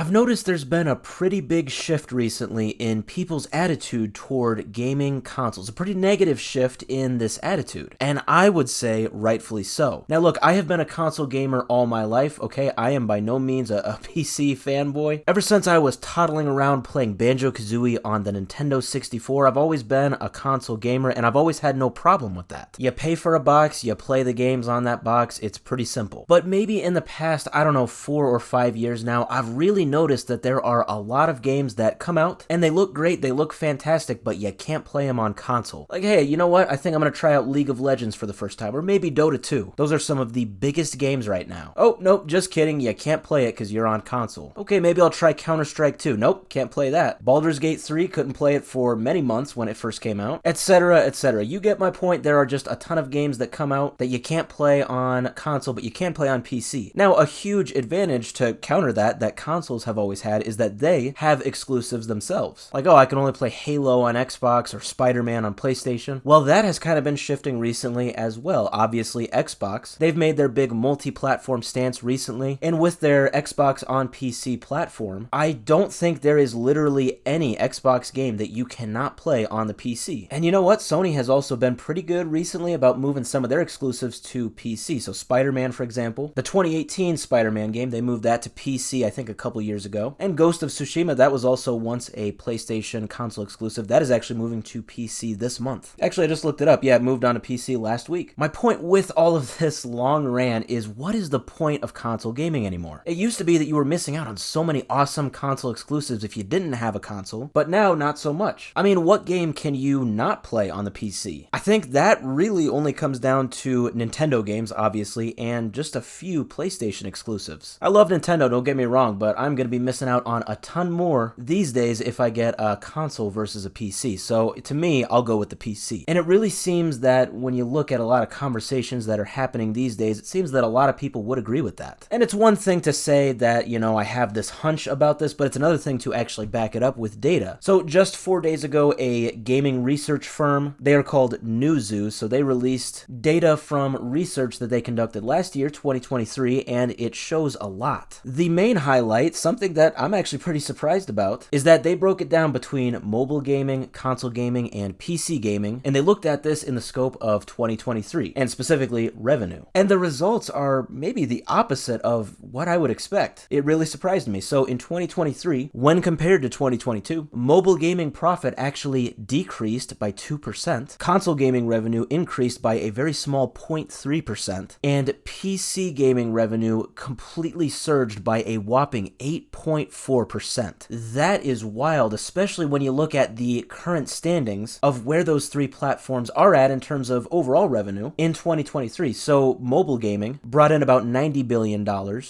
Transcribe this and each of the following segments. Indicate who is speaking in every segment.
Speaker 1: I've noticed there's been a pretty big shift recently in people's attitude toward gaming consoles, a pretty negative shift in this attitude, and I would say rightfully so. Now look, I have been a console gamer all my life, okay? I am by no means a PC fanboy. Ever since I was toddling around playing Banjo-Kazooie on the Nintendo 64, I've always been a console gamer, and I've always had no problem with that. You pay for a box, you play the games on that box, it's pretty simple. But maybe in the past, I don't know, 4 or 5 years now, I've really noticed that there are a lot of games that come out and they look great, they look fantastic, but you can't play them on console. Like, hey, you know what? I think I'm gonna try out League of Legends for the first time, or maybe Dota 2. Those are some of the biggest games right now. Oh, nope, just kidding, you can't play it because you're on console. Okay, maybe I'll try Counter-Strike 2. Nope, can't play that. Baldur's Gate 3, couldn't play it for many months when it first came out, etc., etc. You get my point. There are just a ton of games that come out that you can't play on console, but you can play on PC. Now, a huge advantage to counter that consoles have always had is that they have exclusives themselves. Like, oh, I can only play Halo on Xbox or Spider-Man on PlayStation. Well, that has kind of been shifting recently as well. Obviously, Xbox, they've made their big multi-platform stance recently, and with their Xbox on PC platform, I don't think there is literally any Xbox game that you cannot play on the PC. And you know what? Sony has also been pretty good recently about moving some of their exclusives to PC. So Spider-Man, for example, the 2018 Spider-Man game, they moved that to PC, I think a couple years ago. And Ghost of Tsushima, that was also once a PlayStation console exclusive. That is actually moving to PC this month. Actually, I just looked it up. Yeah, it moved on to PC last week. My point with all of this long rant is, what is the point of console gaming anymore? It used to be that you were missing out on so many awesome console exclusives if you didn't have a console, but now not so much. I mean, what game can you not play on the PC? I think that really only comes down to Nintendo games, obviously, and just a few PlayStation exclusives. I love Nintendo, don't get me wrong, but I'm going to be missing out on a ton more these days if I get a console versus a PC. So to me, I'll go with the PC. And it really seems that when you look at a lot of conversations that are happening these days, it seems that a lot of people would agree with that. And it's one thing to say that, you know, I have this hunch about this, but it's another thing to actually back it up with data. So just 4 days ago, a gaming research firm, they are called Newzoo, so they released data from research that they conducted last year, 2023, and it shows a lot. The main highlight, something that I'm actually pretty surprised about, is that they broke it down between mobile gaming, console gaming, and PC gaming, and they looked at this in the scope of 2023, and specifically revenue. And the results are maybe the opposite of what I would expect. It really surprised me. So in 2023, when compared to 2022, mobile gaming profit actually decreased by 2%, console gaming revenue increased by a very small 0.3%, and PC gaming revenue completely surged by a whopping 8.4%. That is wild, especially when you look at the current standings of where those three platforms are at in terms of overall revenue in 2023. So mobile gaming brought in about $90 billion,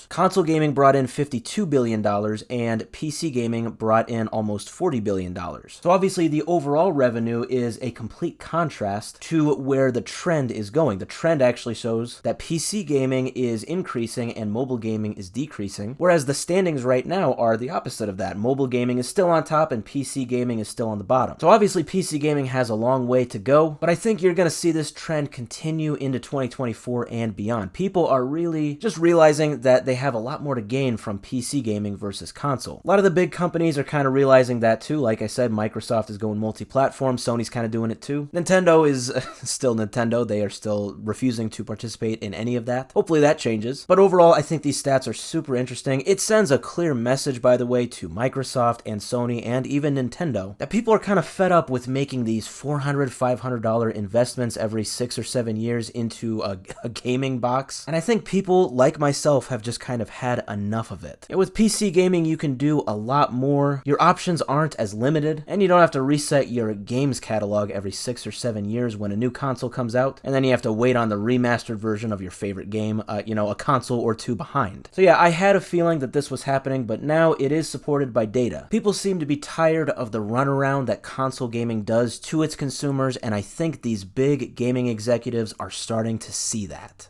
Speaker 1: console gaming brought in $52 billion, and PC gaming brought in almost $40 billion. So obviously the overall revenue is a complete contrast to where the trend is going. The trend actually shows that PC gaming is increasing and mobile gaming is decreasing, whereas the standings right now are the opposite of that. Mobile gaming is still on top and PC gaming is still on the bottom. So obviously PC gaming has a long way to go, but I think you're going to see this trend continue into 2024 and beyond. People are really just realizing that they have a lot more to gain from PC gaming versus console. A lot of the big companies are kind of realizing that too. Like I said, Microsoft is going multi-platform, Sony's kind of doing it too. Nintendo is still Nintendo. They are still refusing to participate in any of that. Hopefully that changes. But overall, I think these stats are super interesting. It sends a clear message, by the way, to Microsoft and Sony and even Nintendo that people are kind of fed up with making these $400, $500 investments every 6 or 7 years into a gaming box. And I think people like myself have just kind of had enough of it. And with PC gaming, you can do a lot more. Your options aren't as limited, and you don't have to reset your games catalog every 6 or 7 years when a new console comes out, and then you have to wait on the remastered version of your favorite game, a console or two behind. So yeah, I had a feeling that this was happening, but now it is supported by data. People seem to be tired of the runaround that console gaming does to its consumers, and I think these big gaming executives are starting to see that.